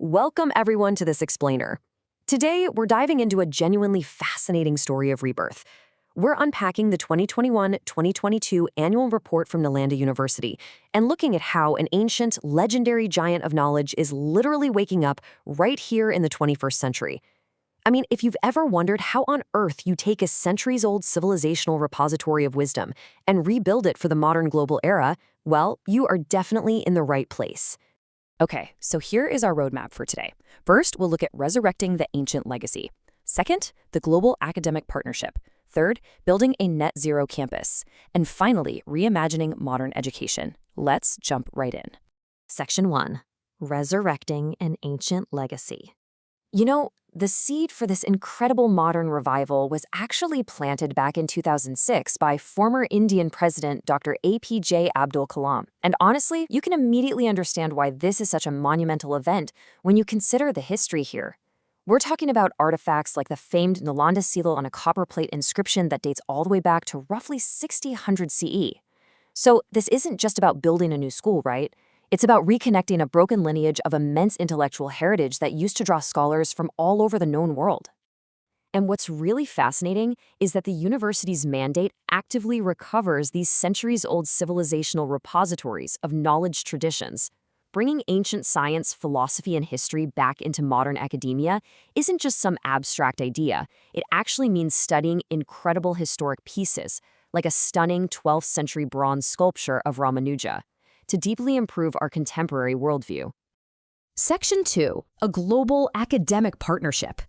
Welcome everyone to this explainer. Today, we're diving into a genuinely fascinating story of rebirth. We're unpacking the 2021-2022 annual report from Nalanda University and looking at how an ancient, legendary giant of knowledge is literally waking up right here in the 21st century. I mean, if you've ever wondered how on earth you take a centuries-old civilizational repository of wisdom and rebuild it for the modern global era, well, you are definitely in the right place. Okay, so here is our roadmap for today. First, we'll look at resurrecting the ancient legacy. Second, the global academic partnership. Third, building a net zero campus. And finally, reimagining modern education. Let's jump right in. Section 1. Resurrecting an Ancient Legacy. You know, the seed for this incredible modern revival was actually planted back in 2006 by former Indian President Dr. APJ Abdul Kalam. And honestly, you can immediately understand why this is such a monumental event when you consider the history here. We're talking about artifacts like the famed Nalanda seal on a copper plate inscription that dates all the way back to roughly 6000 CE. So this isn't just about building a new school, right? It's about reconnecting a broken lineage of immense intellectual heritage that used to draw scholars from all over the known world. And what's really fascinating is that the university's mandate actively recovers these centuries-old civilizational repositories of knowledge traditions. Bringing ancient science, philosophy, and history back into modern academia isn't just some abstract idea. It actually means studying incredible historic pieces, like a stunning 12th century bronze sculpture of Ramanuja, to deeply improve our contemporary worldview. Section 2. A global academic partnership.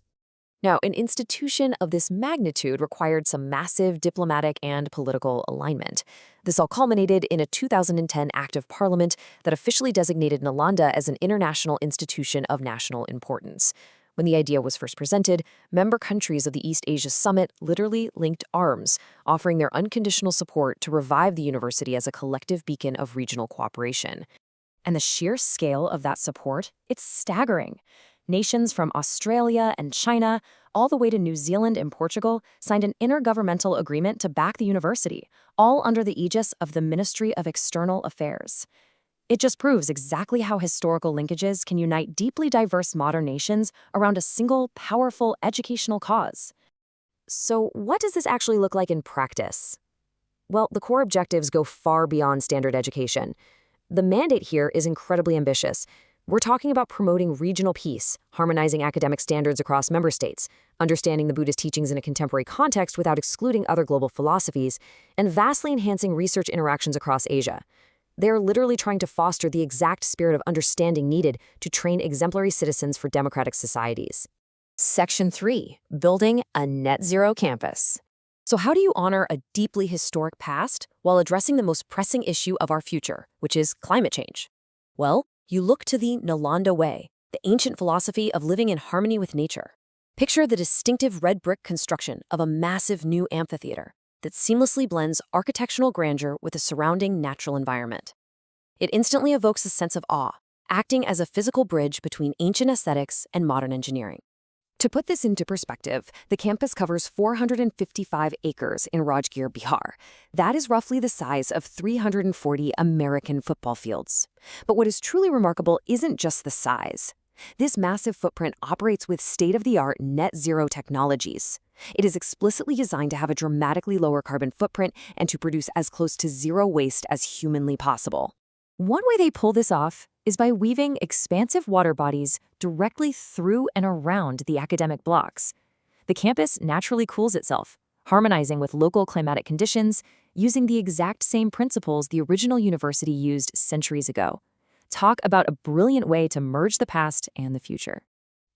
Now, an institution of this magnitude required some massive diplomatic and political alignment. This all culminated in a 2010 Act of Parliament that officially designated Nalanda as an international institution of national importance. When the idea was first presented, member countries of the East Asia Summit literally linked arms, offering their unconditional support to revive the university as a collective beacon of regional cooperation. And the sheer scale of that support, it's staggering. Nations from Australia and China, all the way to New Zealand and Portugal, signed an intergovernmental agreement to back the university, all under the aegis of the Ministry of External Affairs. It just proves exactly how historical linkages can unite deeply diverse modern nations around a single, powerful educational cause. So what does this actually look like in practice? Well, the core objectives go far beyond standard education. The mandate here is incredibly ambitious. We're talking about promoting regional peace, harmonizing academic standards across member states, understanding the Buddhist teachings in a contemporary context without excluding other global philosophies, and vastly enhancing research interactions across Asia. They're literally trying to foster the exact spirit of understanding needed to train exemplary citizens for democratic societies. Section 3. Building a net zero campus. So how do you honor a deeply historic past while addressing the most pressing issue of our future, which is climate change? Well, you look to the Nalanda way, the ancient philosophy of living in harmony with nature. Picture the distinctive red brick construction of a massive new amphitheater that seamlessly blends architectural grandeur with the surrounding natural environment. It instantly evokes a sense of awe, acting as a physical bridge between ancient aesthetics and modern engineering. To put this into perspective, the campus covers 455 acres in Rajgir, Bihar. That is roughly the size of 340 American football fields. But what is truly remarkable isn't just the size. This massive footprint operates with state-of-the-art net zero technologies. It is explicitly designed to have a dramatically lower carbon footprint and to produce as close to zero waste as humanly possible. One way they pull this off is by weaving expansive water bodies directly through and around the academic blocks. The campus naturally cools itself, harmonizing with local climatic conditions, using the exact same principles the original university used centuries ago. Talk about a brilliant way to merge the past and the future.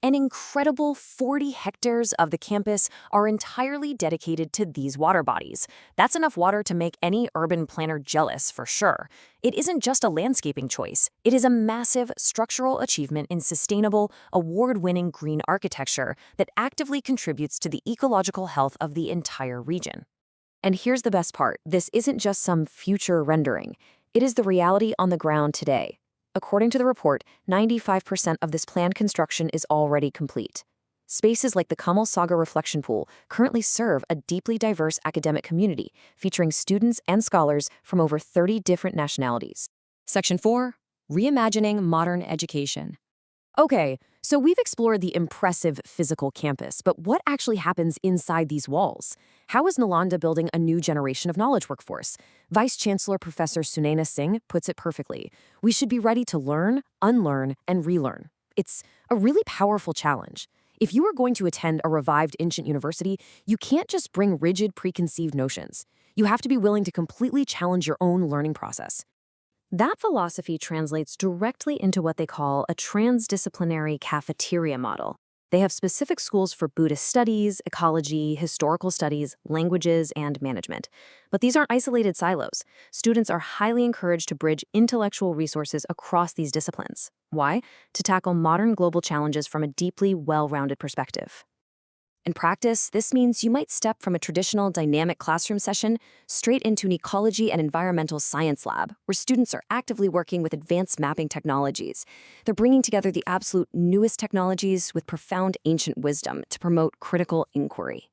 An incredible 40 hectares of the campus are entirely dedicated to these water bodies. That's enough water to make any urban planner jealous, for sure. It isn't just a landscaping choice. It is a massive structural achievement in sustainable, award-winning green architecture that actively contributes to the ecological health of the entire region. And here's the best part. This isn't just some future rendering. It is the reality on the ground today. According to the report, 95% of this planned construction is already complete. Spaces like the Kamal Saga Reflection Pool currently serve a deeply diverse academic community, featuring students and scholars from over 30 different nationalities. Section 4. Reimagining modern education. Okay, so we've explored the impressive physical campus, but what actually happens inside these walls? How is Nalanda building a new generation of knowledge workforce? Vice Chancellor Professor Sunaina Singh puts it perfectly. We should be ready to learn, unlearn, and relearn. It's a really powerful challenge. If you are going to attend a revived ancient university, you can't just bring rigid preconceived notions. You have to be willing to completely challenge your own learning process. That philosophy translates directly into what they call a transdisciplinary cafeteria model. They have specific schools for Buddhist studies, ecology, historical studies, languages, and management. But these aren't isolated silos. Students are highly encouraged to bridge intellectual resources across these disciplines. Why? To tackle modern global challenges from a deeply well-rounded perspective. In practice, this means you might step from a traditional dynamic classroom session straight into an ecology and environmental science lab, where students are actively working with advanced mapping technologies. They're bringing together the absolute newest technologies with profound ancient wisdom to promote critical inquiry.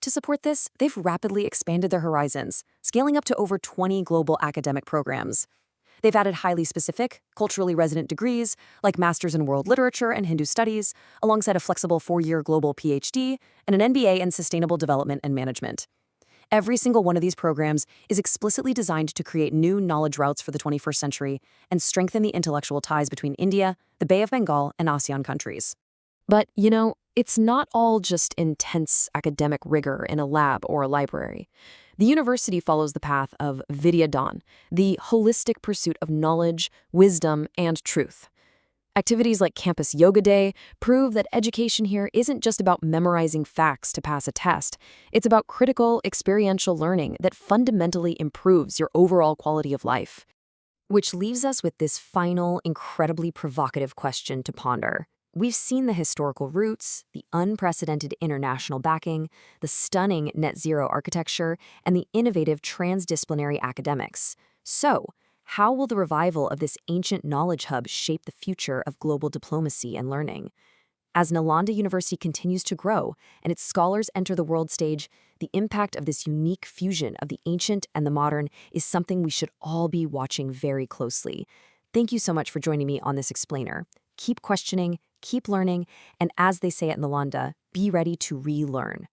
To support this, they've rapidly expanded their horizons, scaling up to over 20 global academic programs. They've added highly specific, culturally resonant degrees, like Masters in World Literature and Hindu Studies, alongside a flexible 4-year global PhD and an MBA in Sustainable Development and Management. Every single one of these programs is explicitly designed to create new knowledge routes for the 21st century and strengthen the intellectual ties between India, the Bay of Bengal, and ASEAN countries. But, it's not all just intense academic rigor in a lab or a library. The university follows the path of Vidya Dawn, the holistic pursuit of knowledge, wisdom, and truth. Activities like Campus Yoga Day prove that education here isn't just about memorizing facts to pass a test. It's about critical, experiential learning that fundamentally improves your overall quality of life. Which leaves us with this final, incredibly provocative question to ponder. We've seen the historical roots, the unprecedented international backing, the stunning net zero architecture, and the innovative transdisciplinary academics. So, how will the revival of this ancient knowledge hub shape the future of global diplomacy and learning? As Nalanda University continues to grow and its scholars enter the world stage, the impact of this unique fusion of the ancient and the modern is something we should all be watching very closely. Thank you so much for joining me on this explainer. Keep questioning, keep learning, and as they say at Nalanda, be ready to relearn.